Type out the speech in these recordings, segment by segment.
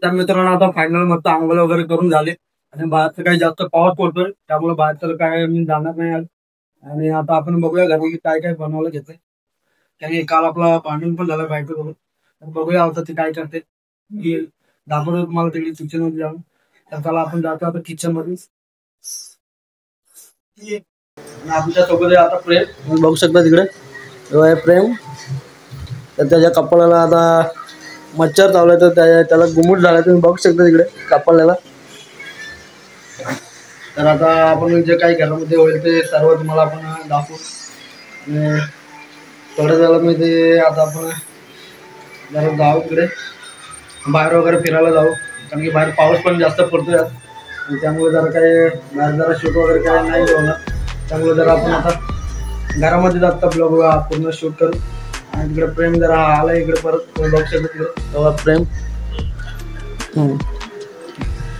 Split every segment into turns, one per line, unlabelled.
त्या मित्रांनो आता फायनल मस्त आंघोळ वगैरे करून झाले आणि बाहेरचं काही जास्त पाऊस पडतोय त्यामुळे बाहेरचं काय मी जाणार नाही आज. आणि आता आपण बघूया घरामध्ये काय काय बनवायला घेतलंय. त्याने काल आपला भांडण पण झालं बायको करून. तर बघूया आता ते काय करते. की दाखवतो तुम्हाला तिकडे किचन मध्ये जाऊन. तर चला आपण जातो आता किचन मध्ये. आणि आमच्या सोबत आहे आता प्रेम, तुम्ही बघू शकता तिकडे जो आहे प्रेम. तर त्याच्या कपाळाला आता मच्छर चावलाय तर त्याला गुमुट झालाय, तुम्ही बघू शकता तिकडे कपाळाला. तर आता आपण जे काही घरामध्ये होईल ते सर्व तुम्हाला आपण दाखवू. आणि थोड्या वेळाला मी ते आता आपण जरा जाऊ तिकडे बाहेर वगैरे फिरायला जाऊ, कारण की बाहेर पाऊस पण जास्त पडतोय आणि त्यामुळे जरा काही बाहेर जरा शूट वगैरे काही नाही होणार. त्यामुळे जरा आपण आता घरामध्ये जात ब्लॉग पूर्ण शूट करू. आणि तिकडे प्रेम जरा आला इकडे परत बघू शकतो तिकडे तेव्हा प्रेम.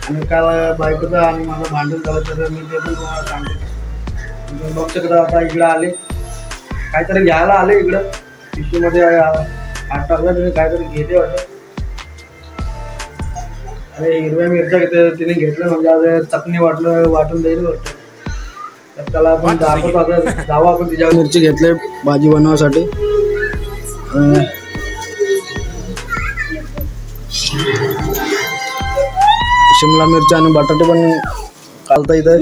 आणि काल बायकोचं आणि माझं भांडण झालं तर मी ते पण तुम्हाला सांगतो. बघू शकता आता इकडे आले, काहीतरी घ्यायला आले इकडं पिशवीमध्ये हात टाकला तुम्ही काहीतरी घेते वाटतं. अरे हिरव्या मिरच्या घेते तिने घेतलं म्हणजे आज चटणी वाटून देईल वाटतं. तर त्याला आपण दाखवतो आता जाऊ आपण तिच्यावर. मिरची घेतले भाजी बनवण्यासाठी. शिमला मिरची आणि बटाटे पण घालता इथं.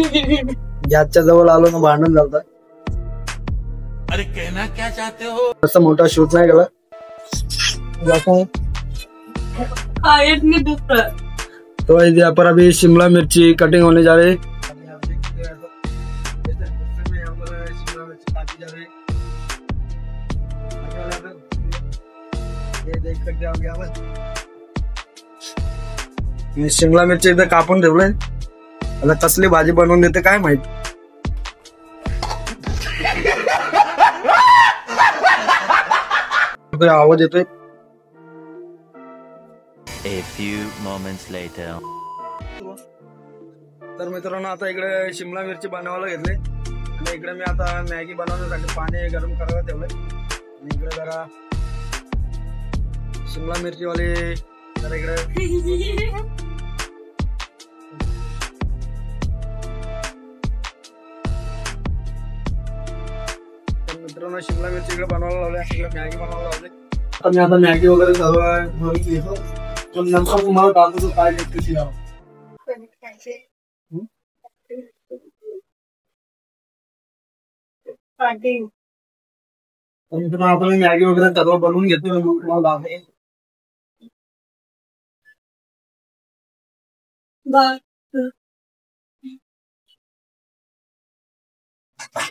गॅसच्या जवळ आलो ना भांडण झालं.
अरे कहना क्या चाहते हो?
असं मोठा शूट नाही केला. तो यहाँ पर अभी शिमला मिर्ची कटिंग होने जा रही है। ये देख सकते हो यहाँ पर शिमला मिरची इथं कापून ठेवलंय. आता कसली भाजी बनवून देते काय माहित. आवाज येतोय.
A few moments later.
तर मित्रांनो आता इकडे शिमला मिरची बनवायला घेतले आणि इकडे मी आता मॅगी बनवण्यासाठी पाणी गरम करायला ठेवलंय. आणि इकडे जरा शिमला मिरची वाले जरा इकडे मित्रांनो शिमला मिरची इकडे बनवायला लावले, इकडे मॅगी बनवायला लावले. तर मी आता मॅगी वगैरे सर्व घेतो. पण नंतर तुम्हाला दाखवतो काय कशी लावा. मित्रांनो आपण मॅगी वगैरे सर्व बनवून घेतो. तुम्हाला दाखवतो.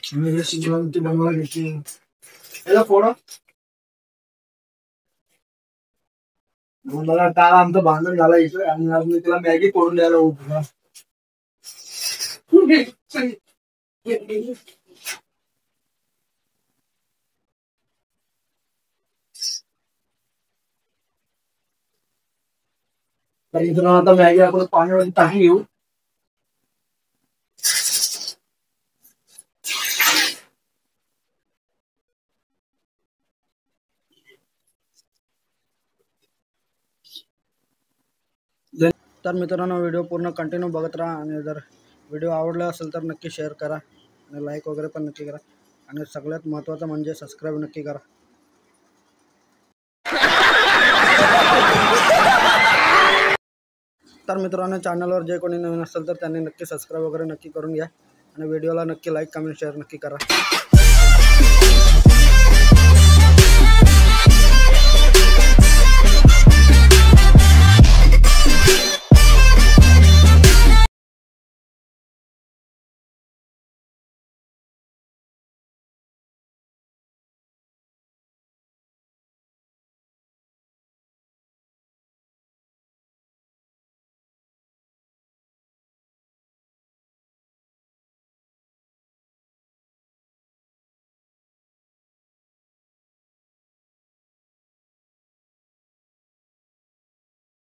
शिमला मिरची बनवायला घेतली. याला फोडा. मला काल आमचं भांडण झालं इकडे आणि आज मी तिला मॅगी करून द्यायला होतो. आता मॅगी आपण पाण्यामध्ये टाकून घेऊ. तर मित्रांनो व्हिडिओ पूर्ण कंटिन्यू बघत राहा आणि जर व्हिडिओ आवडला असेल तर नक्की शेअर करा आणि लाईक वगैरे पण नक्की करा आणि सगळ्यात महत्त्वाचं म्हणजे सबस्क्राईब नक्की करा. तर मित्रांनो चॅनलवर जे कोणी नवीन असेल तर त्यांनी नक्की सबस्क्राईब वगैरे नक्की करून घ्या आणि व्हिडिओला नक्की लाईक कमेंट शेअर नक्की करा.